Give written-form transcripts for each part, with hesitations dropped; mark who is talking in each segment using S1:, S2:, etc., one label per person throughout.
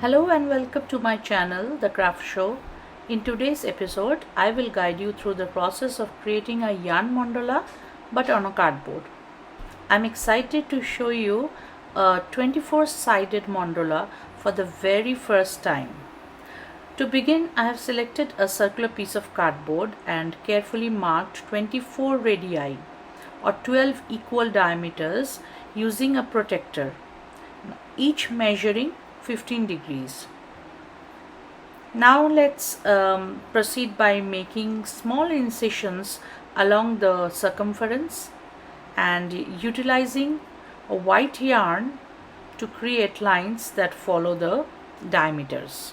S1: Hello and welcome to my channel, The Craft Show. In today's episode, I will guide you through the process of creating a yarn mandala but on a cardboard. I'm excited to show you a 24-sided mandala for the very first time. To begin, I have selected a circular piece of cardboard and carefully marked 24 radii or 12 equal diameters using a protector, each measuring 15 degrees. Now let's proceed by making small incisions along the circumference and utilizing a white yarn to create lines that follow the diameters.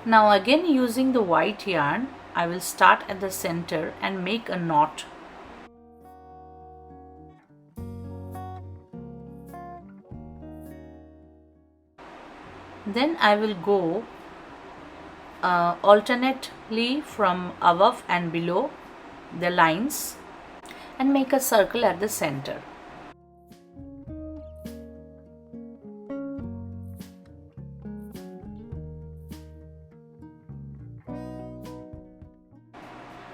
S1: Now again, using the white yarn, I will start at the center and make a knot. Then I will go alternately from above and below the lines and make a circle at the center.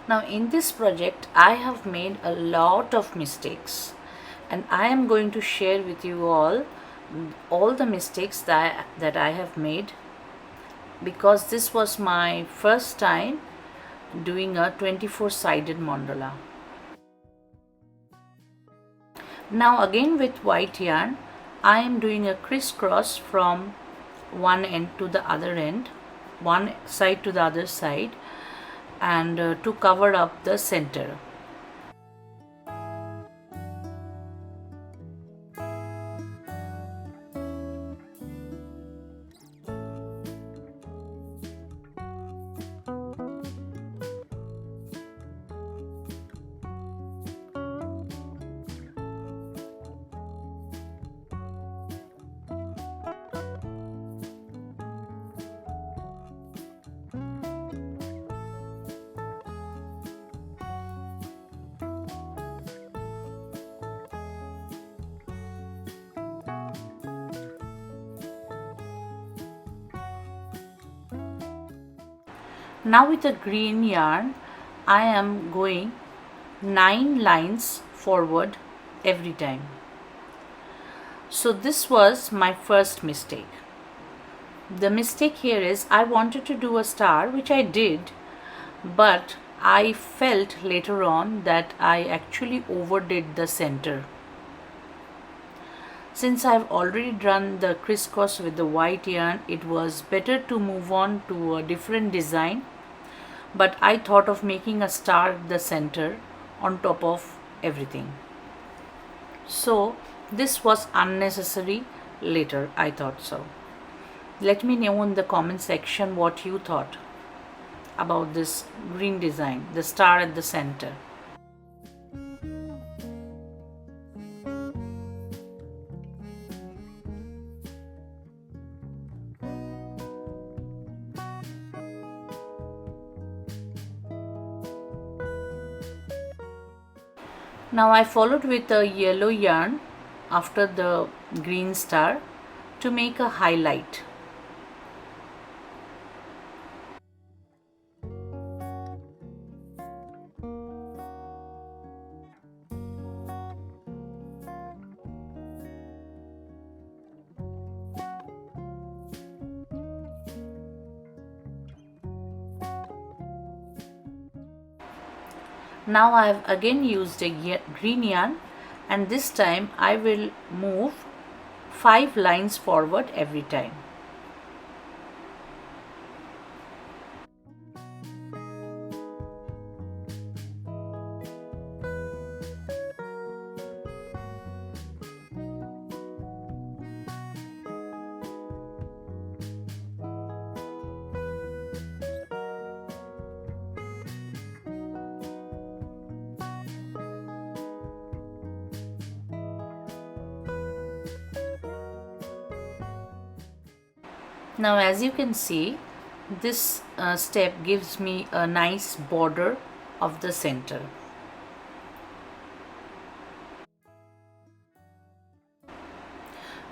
S1: Now in this project I have made a lot of mistakes and I am going to share with you all the mistakes that I have made, because this was my first time doing a 24-sided mandala. Now again with white yarn I am doing a crisscross from one end to the other end, one side to the other side, and to cover up the center. Now with the green yarn I am going 9 lines forward every time. So this was my first mistake. The mistake here is I wanted to do a star, which I did, but I felt later on that I actually overdid the center. Since I've already done the crisscross with the white yarn, it was better to move on to a different design, but I thought of making a star at the center on top of everything. So this was unnecessary later, I thought so. Let me know in the comment section what you thought about this green design, the star at the center. Now I followed with a yellow yarn after the green star to make a highlight. Now I have again used a green yarn, and this time I will move 5 lines forward every time. Now as you can see, this step gives me a nice border of the center.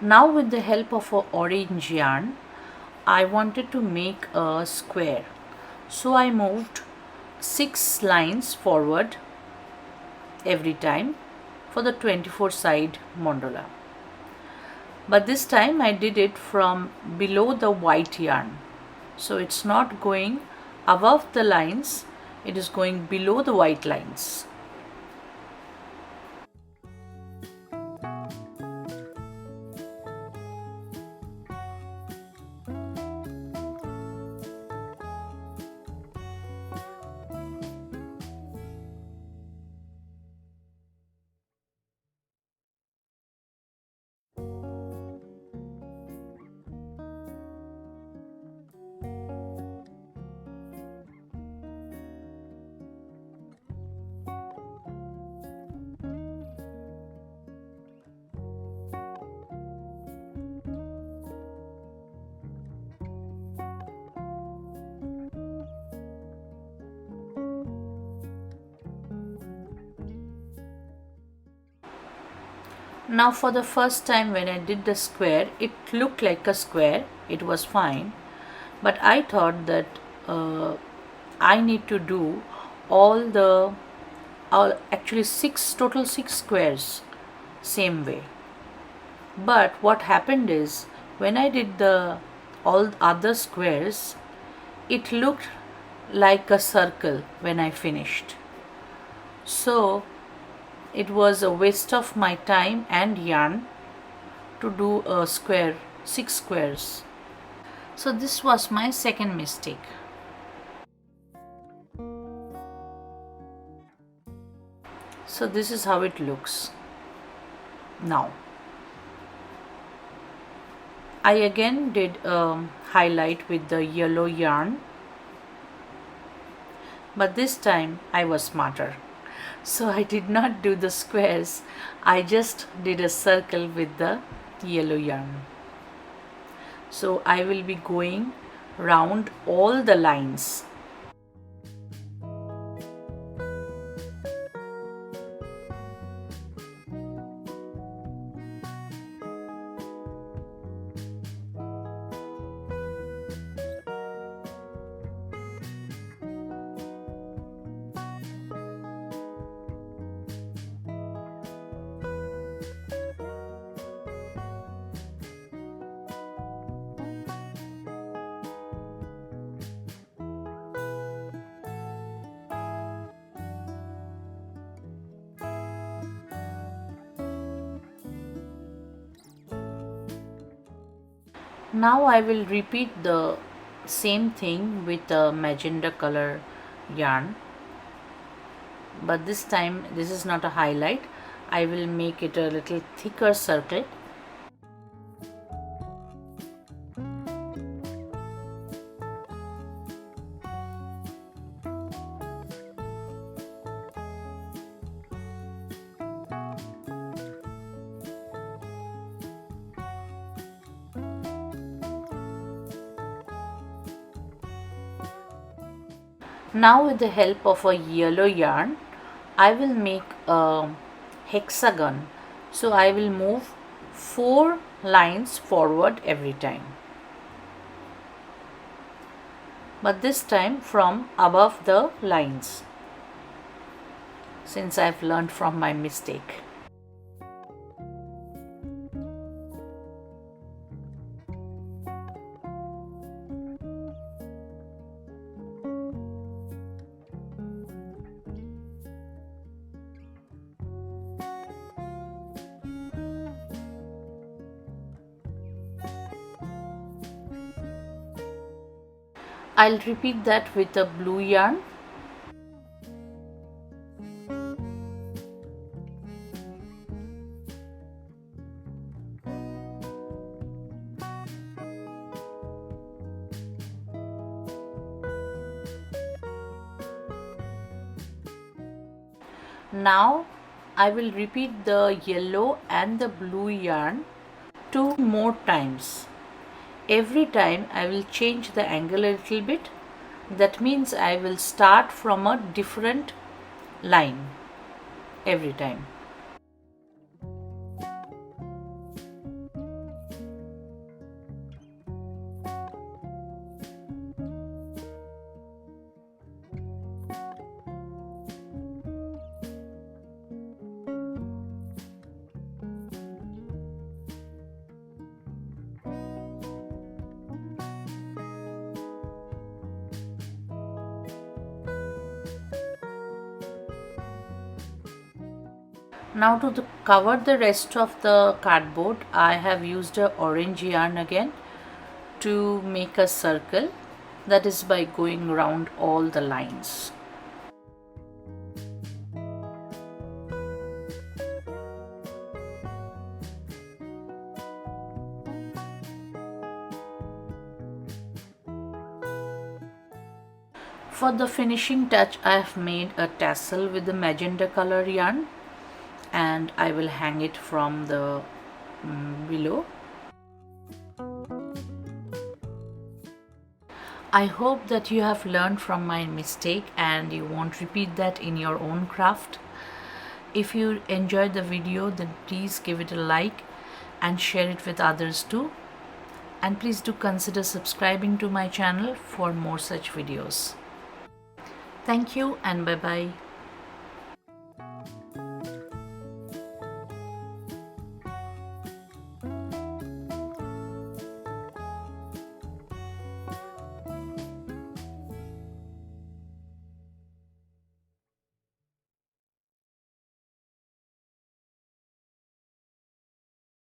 S1: Now with the help of a orange yarn, I wanted to make a square. So I moved 6 lines forward every time for the 24 side mandala. But this time I did it from below the white yarn. So it's not going above the lines, it is going below the white lines. Now for the first time when I did the square, it looked like a square, it was fine, but I thought that I need to do actually total 6 squares same way. But what happened is when I did the all other squares, it looked like a circle when I finished. So it was a waste of my time and yarn to do a square, 6 squares. So this was my second mistake. So this is how it looks now. I again did a highlight with the yellow yarn, but this time I was smarter. So I did not do the squares, I just did a circle with the yellow yarn. So I will be going round all the lines. Now I will repeat the same thing with a magenta color yarn, but this time this is not a highlight. I will make it a little thicker circle. Now with the help of a yellow yarn, I will make a hexagon. So I will move 4 lines forward every time, but this time from above the lines, since I've learned from my mistake. I'll repeat that with a blue yarn. Now I will repeat the yellow and the blue yarn 2 more times. every time I will change the angle a little bit. That means I will start from a different line every time. Now to cover the rest of the cardboard, I have used a orange yarn again to make a circle, that is by going around all the lines. For the finishing touch, I have made a tassel with the magenta color yarn, and I will hang it from the below. I hope that you have learned from my mistake and you won't repeat that in your own craft. If you enjoyed the video, then please give it a like and share it with others too. And please do consider subscribing to my channel for more such videos. Thank you and bye bye.